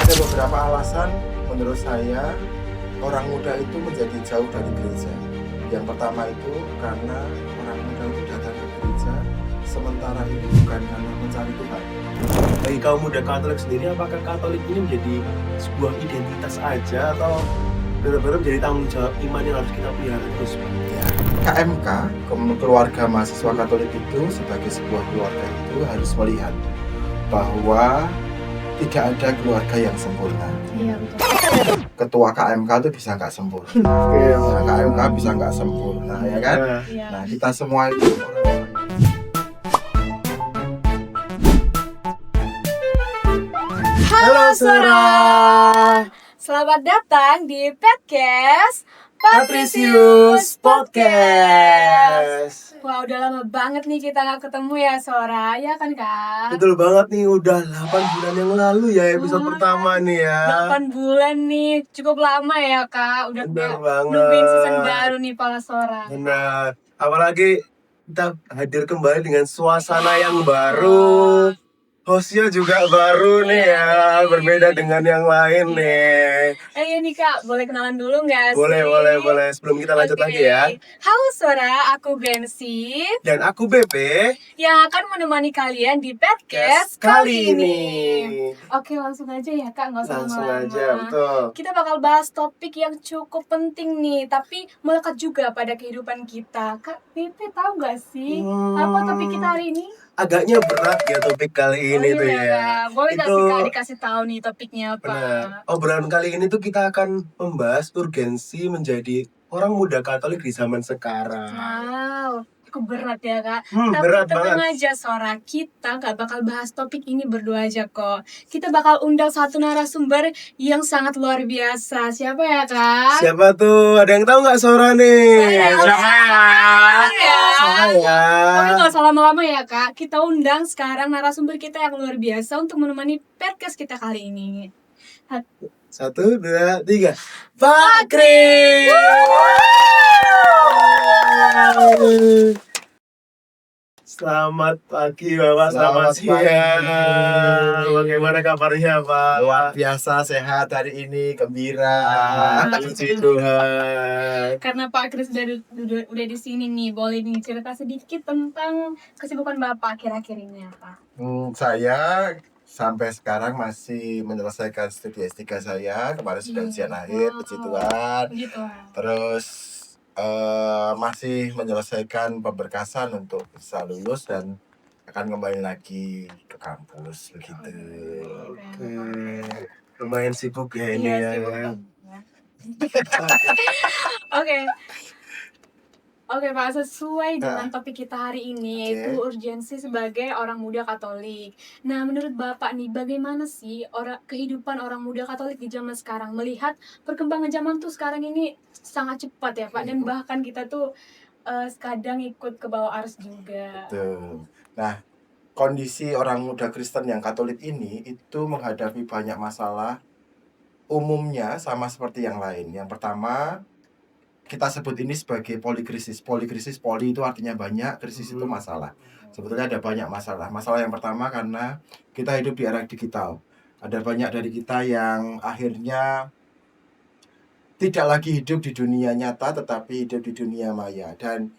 Ada beberapa alasan menurut saya orang muda itu menjadi jauh dari gereja. Yang pertama itu karena orang muda itu datang ke gereja sementara itu bukan karena mencari Tuhan. Bagi kaum muda Katolik sendiri, apakah Katolik ini menjadi sebuah identitas aja atau benar-benar menjadi tanggung jawab iman yang harus kita pelihara terus? Ya, KMK, Keluarga Mahasiswa Katolik itu sebagai sebuah keluarga itu harus melihat bahwa tidak ada keluarga yang sempurna. Iya, betul. Ketua KMK itu bisa nggak sempurna. Nah, KMK bisa nggak sempurna, ya kan? Iya. Nah, kita semua itu orang-orang. Halo Sora, selamat datang di podcast Patrisius Podcast. Wah, udah lama banget nih kita nggak ketemu ya Sora, ya kan Kak? Betul banget nih, udah 8 bulan yang lalu ya episode Wah, pertama nih ya. 8 bulan nih, cukup lama ya Kak. Udah Bener kayak banget. nungguin season baru nih para Sora. Benar. Apalagi kita hadir kembali dengan suasana yang baru. Hostnya juga baru nih ya, berbeda dengan yang lain nih. Iya nih Kak, boleh kenalan dulu nggak sih? Boleh. Sebelum kita lanjut Oke. lagi ya. Halo Sora, aku Bensi Dan aku BP yang akan menemani kalian di podcast kali ini. Oke, langsung aja ya Kak, nggak usah Langsung lama-lama. aja, betul. Kita bakal bahas topik yang cukup penting nih, tapi melekat juga pada kehidupan kita. Kak, BP tahu nggak sih apa topik kita hari ini? Agaknya berat ya topik kali ini tuh ya. Kak. Boleh nggak Itu sih Kak dikasih tahu nih topiknya apa? benar. Obrolan kali ini tuh kita akan membahas urgensi menjadi orang muda Katolik di zaman sekarang. Wow, cukup berat ya Kak. Tapi Berat tenang banget. aja Sora, kita gak bakal bahas topik ini berdua aja kok. Kita bakal undang satu narasumber yang sangat luar biasa. Siapa ya Kak? Siapa tuh? Ada yang tahu nggak Sora nih? Siapa ya? Saya. Oke, gak usah lama-lama ya Kak. Kita undang sekarang narasumber kita yang luar biasa untuk menemani podcast kita kali ini. 1, 2, 3. Pak Kris. Selamat pagi Bapak, selamat Selamat pagi. siang. Bagaimana kabarnya Pak? Luar biasa sehat hari ini, gembira. Puji Tuhan. Karena Pak Kris udah di sini nih, boleh nih cerita sedikit tentang kesibukan Bapak akhir-akhir ini apa? Saya sampai sekarang masih menyelesaikan studi S3 saya. Kemarin sudah ujian akhir, puji Tuhan. Begitu. Terus masih menyelesaikan pemberkasan untuk bisa lulus dan akan kembali lagi ke kampus begitu. Lumayan sibuk ya ini Iya, ya. sibuk banget. Oke Pak, sesuai dengan topik kita hari ini, yaitu urgensi sebagai orang muda Katolik. Nah, menurut Bapak nih, bagaimana sih kehidupan orang muda Katolik di zaman sekarang? Melihat perkembangan zaman tuh sekarang ini sangat cepat ya Pak, dan bahkan kita tuh kadang ikut ke bawah arus juga. Betul. Nah, kondisi orang muda Kristen yang Katolik ini itu menghadapi banyak masalah umumnya sama seperti yang lain. Yang pertama, kita sebut ini sebagai polikrisis. Polikrisis, poli itu artinya banyak, krisis itu masalah. Sebetulnya ada banyak masalah. Masalah yang pertama karena kita hidup di era digital. Ada banyak dari kita yang akhirnya tidak lagi hidup di dunia nyata tetapi hidup di dunia maya. Dan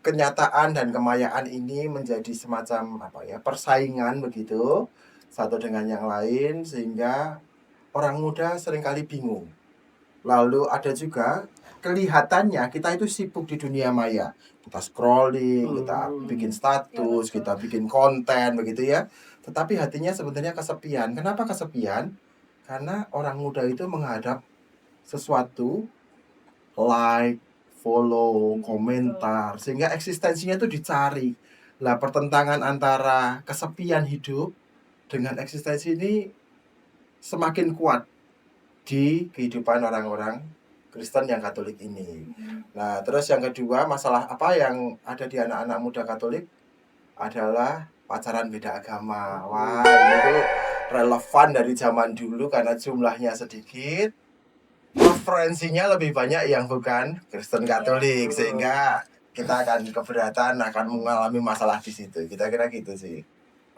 kenyataan dan kemayaan ini menjadi semacam persaingan begitu satu dengan yang lain, sehingga orang muda seringkali bingung. Lalu ada juga kelihatannya kita itu sibuk di dunia maya. Kita scrolling, kita bikin status, kita bikin konten begitu ya. Tetapi hatinya sebenarnya kesepian. Kenapa kesepian? Karena orang muda itu menghadap sesuatu, like, follow, komentar, sehingga eksistensinya itu dicari. Lah, pertentangan antara kesepian hidup dengan eksistensi ini semakin kuat di kehidupan orang-orang Kristen yang Katolik ini. Nah, terus yang kedua, masalah apa yang ada di anak-anak muda Katolik adalah pacaran beda agama. Wah, itu relevan dari zaman dulu karena jumlahnya sedikit, preferensinya lebih banyak yang bukan Kristen Katolik, sehingga kita akan keberatan, akan mengalami masalah di situ. Kita kira gitu sih.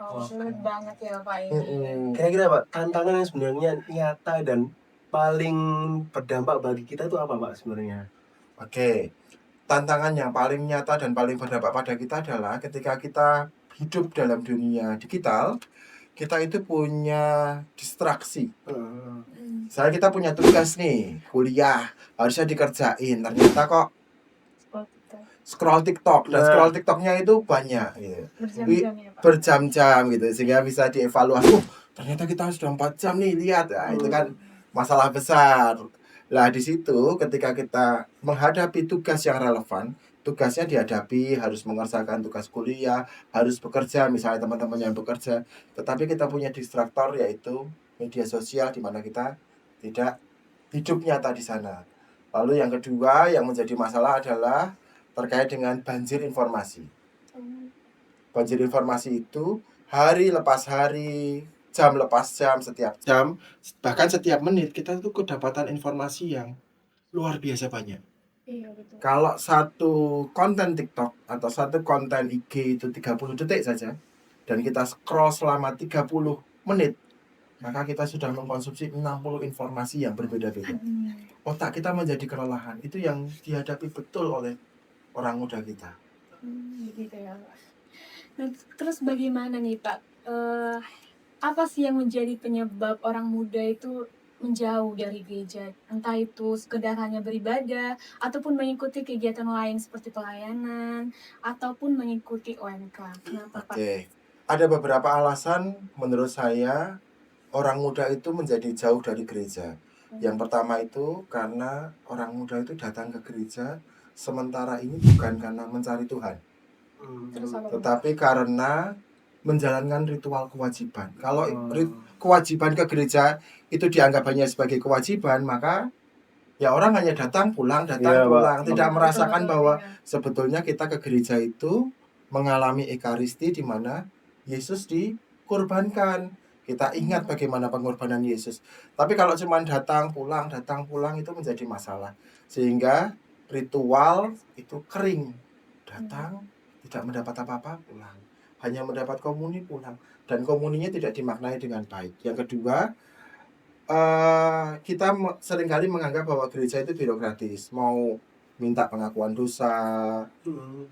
Oh, sulit banget ya Pak ini. Mm-mm. Kira-kira Pak, tantangan yang sebenarnya nyata dan paling berdampak bagi kita itu apa Pak sebenarnya? Oke, tantangan yang paling nyata dan paling berdampak pada kita adalah ketika kita hidup dalam dunia digital, kita itu punya distraksi. Misalnya kita punya tugas nih, kuliah, harusnya dikerjain, ternyata kok scroll TikTok, dan Nah. scroll TikToknya itu banyak gitu. Berjam-jam ya Pak. Berjam-jam gitu, sehingga bisa dievaluasi, ternyata kita sudah 4 jam nih, lihat. Nah, itu kan masalah besar. Lah di situ ketika kita menghadapi tugas yang relevan, tugasnya dihadapi, harus mengerjakan tugas kuliah, harus bekerja, misalnya teman-teman yang bekerja, tetapi kita punya distraktor yaitu media sosial di mana kita tidak hidup nyata di sana. Lalu yang kedua yang menjadi masalah adalah terkait dengan banjir informasi. Banjir informasi itu hari lepas hari, jam lepas jam, setiap jam, bahkan setiap menit kita itu kedapatan informasi yang luar biasa banyak. Iya betul. Kalau satu konten TikTok atau satu konten IG itu 30 detik saja, dan kita scroll selama 30 menit, maka kita sudah mengkonsumsi 60 informasi yang berbeda-beda. Otak kita menjadi kelelahan. Itu yang dihadapi betul oleh orang muda kita. Begitu ya Pak. Nah, terus bagaimana nih Pak? Apa sih yang menjadi penyebab orang muda itu menjauh dari gereja? Entah itu sekedar hanya beribadah, ataupun mengikuti kegiatan lain seperti pelayanan, ataupun mengikuti OMK. Kenapa Pak? Oke. Ada beberapa alasan menurut saya orang muda itu menjadi jauh dari gereja. Yang pertama itu karena orang muda itu datang ke gereja sementara ini bukan karena mencari Tuhan, Terus apa Pak? tetapi karena menjalankan ritual kewajiban. Kalau kewajiban ke gereja itu dianggap hanya sebagai kewajiban, maka ya orang hanya datang pulang, Iya, Pak. pulang, tidak Betul, merasakan betul, bahwa iya. sebetulnya kita ke gereja itu mengalami ekaristi di mana Yesus dikorbankan. Kita ingat bagaimana pengorbanan Yesus. Tapi kalau cuma datang pulang itu menjadi masalah. Sehingga ritual itu kering. Datang, tidak mendapat apa-apa, pulang. Hanya mendapat komuni, pulang. Dan komuninya tidak dimaknai dengan baik. Yang kedua, kita seringkali menganggap bahwa gereja itu birokratis. Mau minta pengakuan dosa,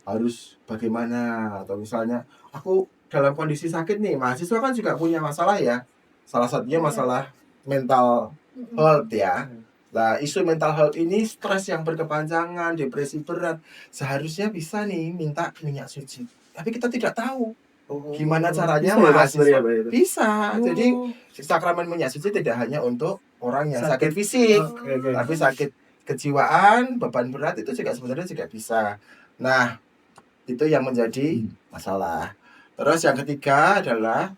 harus bagaimana, atau misalnya aku dalam kondisi sakit nih, mahasiswa kan juga punya masalah ya, salah satunya masalah mental health ya. Nah, isu mental health ini stres yang berkepanjangan, depresi berat, seharusnya bisa nih minta minyak suci, tapi kita tidak tahu gimana caranya. Bisa ya, Pak, mahasiswa sebenarnya, Pak, itu? bisa. Jadi sakramen minyak suci tidak hanya untuk orang yang sakit fisik, Oke. tapi sakit kejiwaan, beban berat itu juga sebenarnya juga bisa. Nah, itu yang menjadi masalah. Terus yang ketiga adalah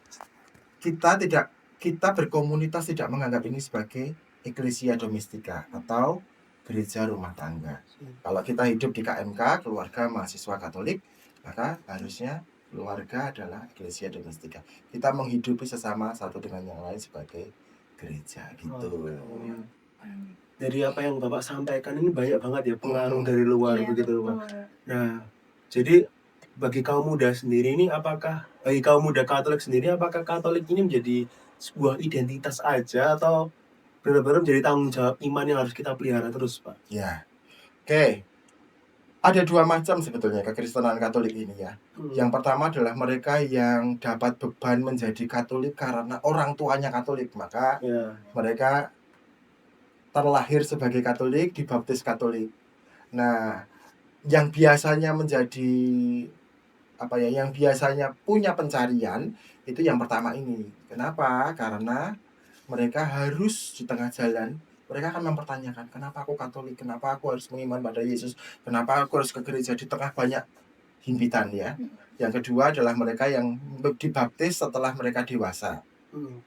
kita berkomunitas tidak menganggap ini sebagai eklesia domestika atau gereja rumah tangga. Kalau kita hidup di KMK, keluarga mahasiswa Katolik, maka harusnya keluarga adalah eklesia domestika. Kita menghidupi sesama satu dengan yang lain sebagai gereja gitu. Jadi apa yang Bapak sampaikan ini banyak banget ya pengaruh dari luar Iya, begitu Pak. betul. Nah, jadi bagi kaum muda sendiri ini bagi kaum muda Katolik sendiri apakah Katolik ini menjadi sebuah identitas aja atau benar-benar menjadi tanggung jawab iman yang harus kita pelihara terus Pak? Ya. Oke. Ada dua macam sebetulnya kekristenan Katolik ini ya. Yang pertama adalah mereka yang dapat beban menjadi Katolik karena orang tuanya Katolik, maka mereka terlahir sebagai Katolik, dibaptis Katolik. Nah, yang biasanya menjadi yang biasanya punya pencarian itu yang pertama ini. Kenapa? Karena mereka harus di tengah jalan, mereka akan mempertanyakan, kenapa aku Katolik, kenapa aku harus mengiman pada Yesus, kenapa aku harus ke gereja di tengah banyak himpitan ya. Yang kedua adalah mereka yang dibaptis setelah mereka dewasa.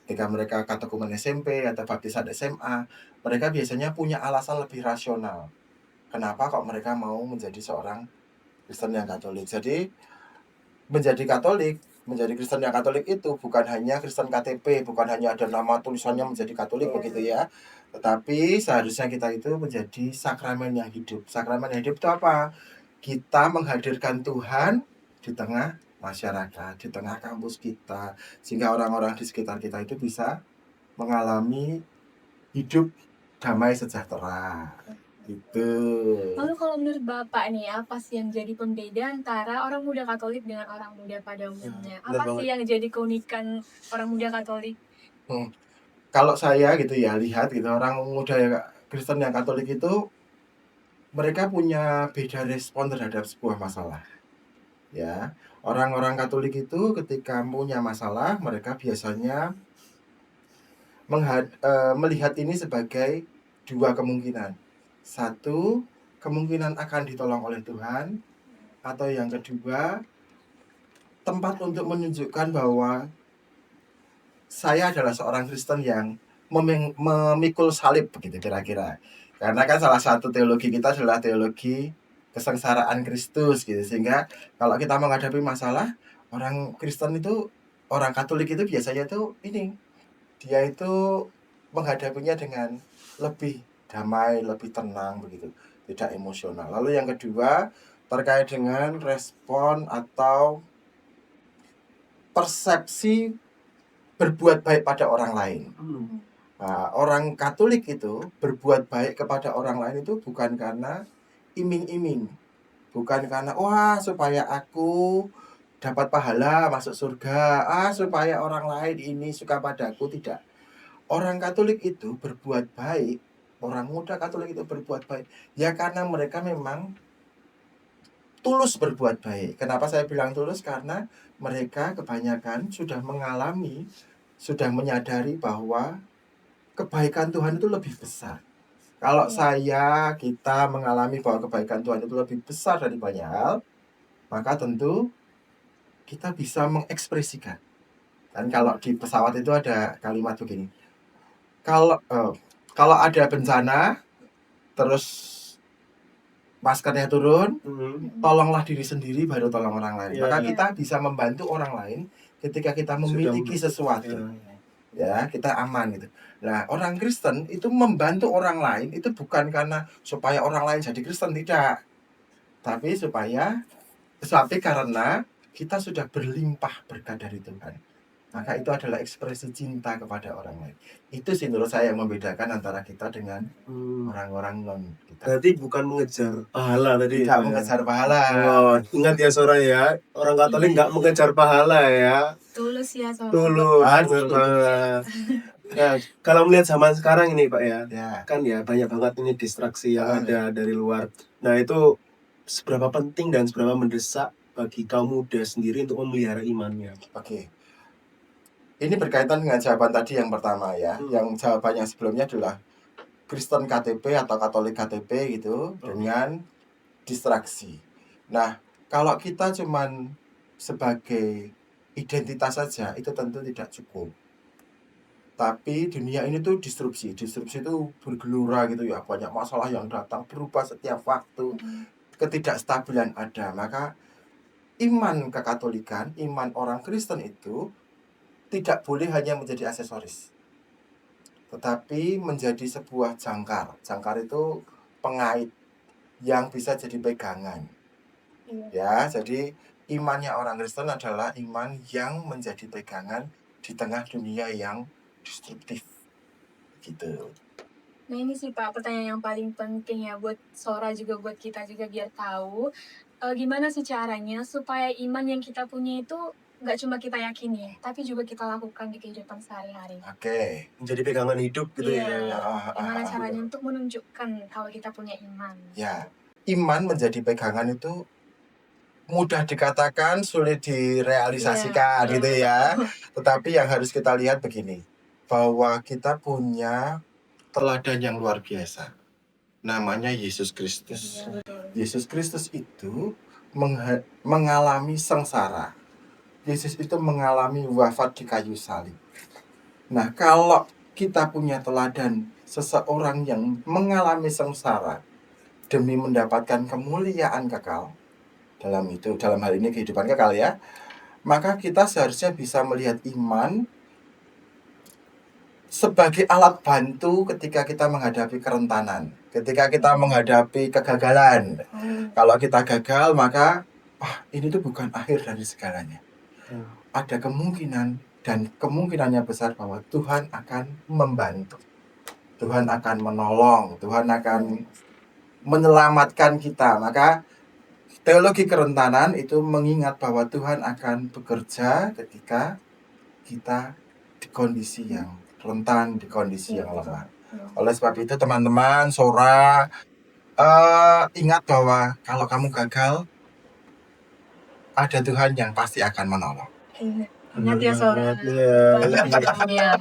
Ketika mereka katekumen SMP atau baptisan SMA, mereka biasanya punya alasan lebih rasional. Kenapa kok mereka mau menjadi seorang Kristen yang Katolik. Jadi menjadi Kristen yang Katolik itu bukan hanya Kristen KTP, bukan hanya ada nama tulisannya menjadi Katolik begitu ya. Tetapi seharusnya kita itu menjadi sakramen yang hidup. Sakramen yang hidup itu apa? Kita menghadirkan Tuhan di tengah masyarakat, di tengah kampus kita, sehingga orang-orang di sekitar kita itu bisa mengalami hidup damai sejahtera. Gitu. Lalu kalau menurut Bapak nih, apa sih yang jadi pembeda antara orang muda Katolik dengan orang muda pada umumnya? benar Apa sih yang jadi keunikan orang muda Katolik? Kalau saya gitu ya lihat gitu orang muda Kristen yang Katolik itu mereka punya beda respon terhadap sebuah masalah. Ya, orang-orang Katolik itu ketika punya masalah mereka biasanya melihat ini sebagai dua kemungkinan. Satu, kemungkinan akan ditolong oleh Tuhan, atau yang kedua, tempat untuk menunjukkan bahwa saya adalah seorang Kristen yang memikul salib, begitu kira-kira. Karena kan salah satu teologi kita adalah teologi kesengsaraan Kristus gitu, sehingga kalau kita menghadapi masalah, orang Kristen itu, orang Katolik itu biasanya tuh dia itu menghadapinya dengan lebih damai, lebih tenang begitu, tidak emosional. Lalu yang kedua terkait dengan respon atau persepsi berbuat baik pada orang lain. Nah, orang Katolik itu berbuat baik kepada orang lain itu bukan karena iming-iming, bukan karena wah supaya aku dapat pahala masuk surga, supaya orang lain ini suka padaku, tidak. Orang Katolik itu berbuat baik, orang muda Katolik itu berbuat baik ya karena mereka memang tulus berbuat baik. Kenapa saya bilang tulus? Karena mereka kebanyakan sudah mengalami, sudah menyadari bahwa kebaikan Tuhan itu lebih besar. Kalau kita mengalami bahwa kebaikan Tuhan itu lebih besar dari banyak hal, maka tentu kita bisa mengekspresikan. Dan kalau di pesawat itu ada kalimat begini, kalau ada bencana, terus maskernya turun, tolonglah diri sendiri baru tolong orang lain. Maka kita bisa membantu orang lain ketika kita memiliki sesuatu. Ya, kita aman gitu. Nah, orang Kristen itu membantu orang lain itu bukan karena supaya orang lain jadi Kristen, tidak. Tapi karena kita sudah berlimpah berkat dari Tuhan. Maka itu adalah ekspresi cinta kepada orang lain. Itu sih menurut saya yang membedakan antara kita dengan orang-orang non kita. Berarti bukan mengejar pahala tadi. Tidak mengejar pahala. Oh, ingat ya Sora ya, orang Katolik nggak mengejar pahala ya. Tulus ya sama Tulus. Ya, kalau melihat zaman sekarang ini Pak ya, kan ya banyak banget ini distraksi yang ada dari luar. Nah itu seberapa penting dan seberapa mendesak bagi kaum muda sendiri untuk memelihara imannya? Oke. Ini berkaitan dengan jawaban tadi yang pertama ya. Yang jawabannya sebelumnya adalah Kristen KTP atau Katolik KTP gitu dengan distraksi. Nah, kalau kita cuman sebagai identitas saja itu tentu tidak cukup. Tapi dunia ini tuh disrupsi itu bergelora gitu ya, banyak masalah yang datang, berubah setiap waktu, ketidakstabilan ada. Maka iman kekatolikan, iman orang Kristen itu tidak boleh hanya menjadi aksesoris, tetapi menjadi sebuah jangkar. Jangkar itu pengait yang bisa jadi pegangan. Ya, jadi imannya orang Kristen adalah iman yang menjadi pegangan di tengah dunia yang destruktif gitu. Nah ini sih Pak pertanyaan yang paling penting ya buat Sora juga buat kita juga biar tahu gimana sih caranya supaya iman yang kita punya itu nggak cuma kita yakini tapi juga kita lakukan di kehidupan sehari-hari. Oke. Menjadi pegangan hidup gitu ya. Gimana caranya untuk menunjukkan kalau kita punya iman? Ya, iman menjadi pegangan itu mudah dikatakan, sulit direalisasikan gitu ya. Tetapi yang harus kita lihat begini, bahwa kita punya teladan yang luar biasa. Namanya Yesus Kristus. Yesus Kristus itu mengalami sengsara. Yesus itu mengalami wafat di kayu salib. Nah, kalau kita punya teladan seseorang yang mengalami sengsara demi mendapatkan kemuliaan kekal, dalam hal ini kehidupan kekal ya, maka kita seharusnya bisa melihat iman sebagai alat bantu ketika kita menghadapi kerentanan, ketika kita menghadapi kegagalan. Kalau kita gagal, maka ini tuh bukan akhir dari segalanya. Hmm. Ada kemungkinan dan kemungkinannya besar bahwa Tuhan akan membantu. Tuhan akan menolong, Tuhan akan menyelamatkan kita. Maka teologi kerentanan itu mengingat bahwa Tuhan akan bekerja ketika kita di kondisi yang rentan, di kondisi yang lemah. Oleh sebab itu teman-teman, Sora, ingat bahwa kalau kamu gagal, ada Tuhan yang pasti akan menolong. Ingat ya Sora. Iya.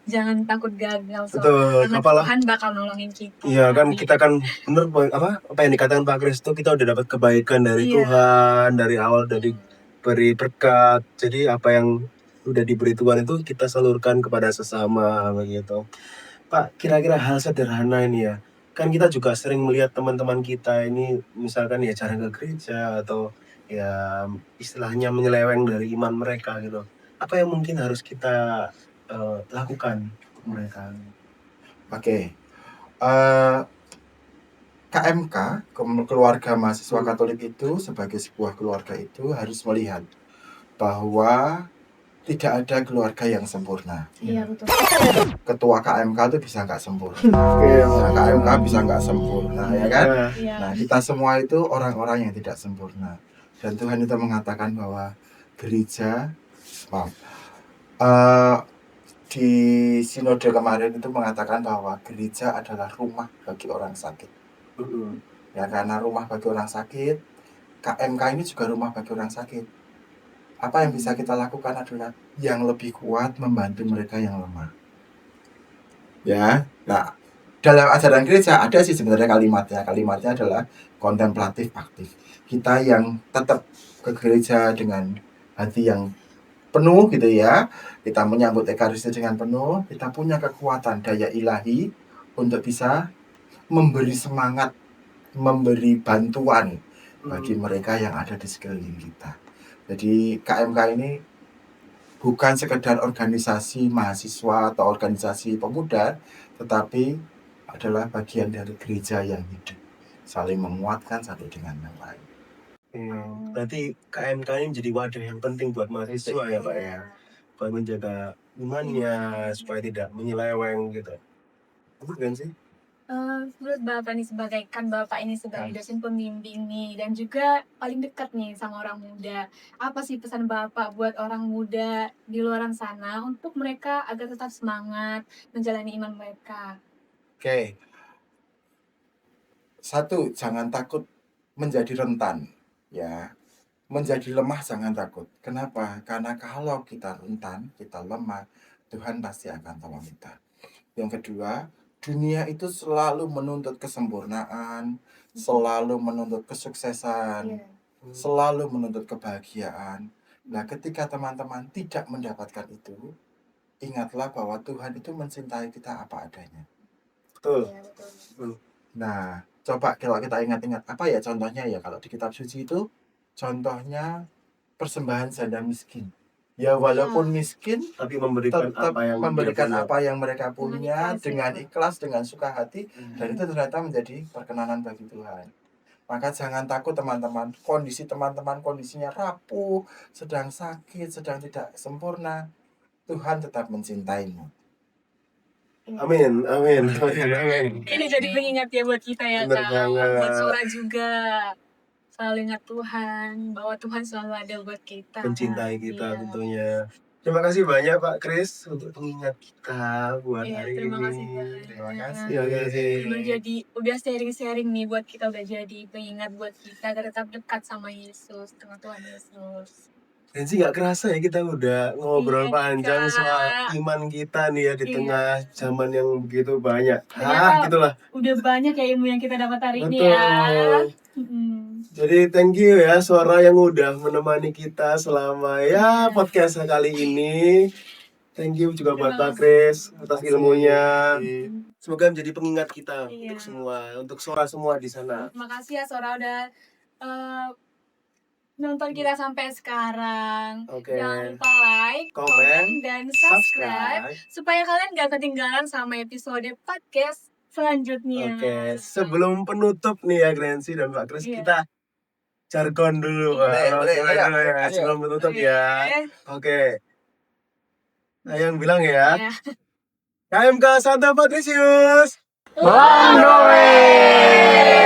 Jangan takut gagal Sora. Betul, Karena apalah. Tuhan bakal nolongin kita. Iya kan, kita kan bener apa yang dikatakan Pak Kris itu, kita udah dapat kebaikan dari Iya. Tuhan dari awal, dari beri berkat. Jadi apa yang udah diberi Tuhan itu kita salurkan kepada sesama begitu. Pak, kira-kira hal sederhana ini ya, kan kita juga sering melihat teman-teman kita ini misalkan ya jarang ke gereja atau ya istilahnya menyeleweng dari iman mereka gitu. Apa yang mungkin harus kita lakukan untuk mereka? Oke. KMK, keluarga mahasiswa Katolik itu sebagai sebuah keluarga itu harus melihat bahwa tidak ada keluarga yang sempurna. Iya betul. Ketua KMK itu bisa nggak sempurna. Iya. Nah, KMK bisa nggak sempurna, ya kan? Iya. Nah, kita semua itu orang-orang yang tidak sempurna. Dan Tuhan itu mengatakan bahwa gereja, di sinode kemarin itu mengatakan bahwa gereja adalah rumah bagi orang sakit. Ya, karena rumah bagi orang sakit, KMK ini juga rumah bagi orang sakit. Apa yang bisa kita lakukan adalah yang lebih kuat membantu mereka yang lemah. Ya, nah dalam ajaran gereja ada sih sebenarnya kalimatnya. Kalimatnya adalah kontemplatif aktif. Kita yang tetap ke gereja dengan hati yang penuh gitu ya. Kita menyambut Ekaristi dengan penuh. Kita punya kekuatan daya ilahi untuk bisa memberi semangat, memberi bantuan bagi mereka yang ada di sekeliling kita. Jadi KMK ini bukan sekedar organisasi mahasiswa atau organisasi pemuda, tetapi adalah bagian dari gereja yang hidup, saling menguatkan satu dengan yang lain. Berarti KMK ini menjadi wadah yang penting buat mahasiswa ya Pak ya, buat menjaga imannya supaya tidak menyeleweng gitu. Betul kan sih? Menurut Bapak nih Bapak ini sebagai dosen pembimbing nih, dan juga paling dekat nih sama orang muda. Apa sih pesan Bapak buat orang muda di luar sana untuk mereka agar tetap semangat menjalani iman mereka? Oke. Satu, jangan takut menjadi rentan, ya. Menjadi lemah jangan takut. Kenapa? Karena kalau kita rentan, kita lemah, Tuhan pasti akan tolong kita. Yang kedua, dunia itu selalu menuntut kesempurnaan, selalu menuntut kesuksesan, selalu menuntut kebahagiaan. Nah, ketika teman-teman tidak mendapatkan itu, ingatlah bahwa Tuhan itu mencintai kita apa adanya. Betul. Nah, coba kalau kita ingat-ingat, apa ya contohnya ya kalau di kitab suci itu, contohnya persembahan janda miskin. Ya walaupun miskin, tapi memberikan tetap memberikan apa yang mereka punya dengan ikhlas, dengan suka hati, dan itu ternyata menjadi perkenanan bagi Tuhan. Maka jangan takut teman-teman, kondisi teman-teman kondisinya rapuh, sedang sakit, sedang tidak sempurna, Tuhan tetap mencintaimu. Amin. Ini jadi pengingat ya buat kita ya Kak, buat Sora juga. Selalu ingat Tuhan, bahwa Tuhan selalu ada buat kita. Mencintai kita tentunya. Terima kasih banyak Pak Kris untuk pengingat kita buat hari terima ini. Kasih banyak. Terima kasih. Udah sharing-sharing nih buat kita, udah jadi pengingat buat kita agar tetap dekat sama Yesus, dengan Tuhan Yesus. Dan sih nggak kerasa ya kita udah ngobrol panjang soal iman kita nih ya di tengah zaman yang begitu banyak. Gitulah. Udah banyak ya ilmu yang kita dapat hari ini ya. Jadi thank you ya Sora yang udah menemani kita selama ya podcast kali ini. Thank you juga buat Pak Kris atas ilmunya. Semoga menjadi pengingat kita untuk semua, untuk Sora semua di sana. Terima kasih ya Sora udah nonton kita sampai sekarang. Jangan lupa like, komen, dan subscribe supaya kalian gak ketinggalan sama episode podcast selanjutnya. Sebelum penutup nih ya Grancy dan Pak Kris, kita jargon dulu. Boleh, ayo. Sebelum menutup ya. Oke. Nah, yang bilang ya. Ya. KMK Santa Patricius. One way.